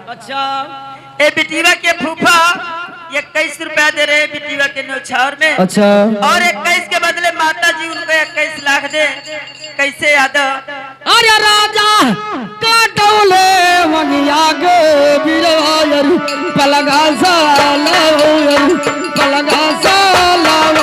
अच्छा ए बिटिया के फूफा 21 रुपया दे रहे बिटिया के न्योछावर में। अच्छा और 21 के बदले माता जी उनको 21 लाख दे। कैसे यादव? अरे राजा काटौले मंगिया गे बिरवायर पलगा सा लाओ पलगा सा लाओ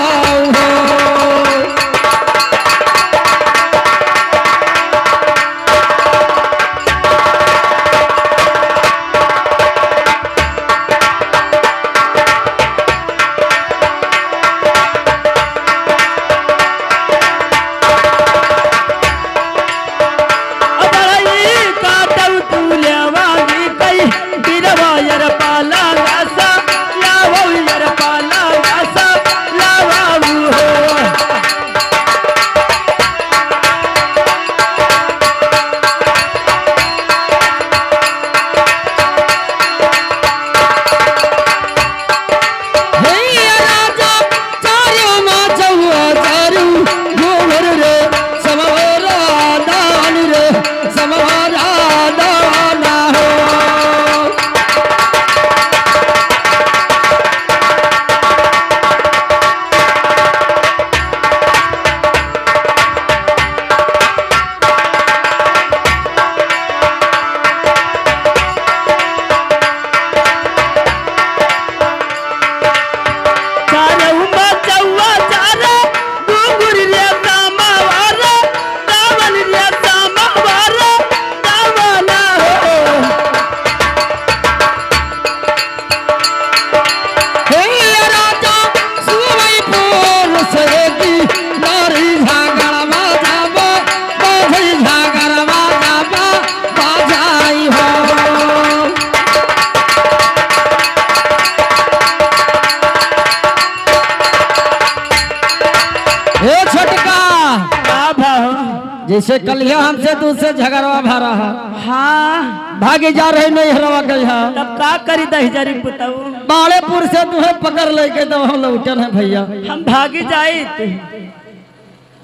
जैसे कलिया हमसे दूसरे झगड़वा भा रहा। हाँ भागे जा रहे नहीं हरवा के यहाँ। तब का करी दहजरी पुताऊ? बाड़ेपुर से तुम्हें पकड़ लेके तब हम लौटन है भैया। हम भागी जाए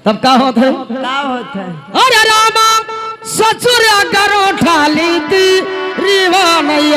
तब का होत है? का होत है? अरे रामा ससुर करो ठाली थी रीवा नहीं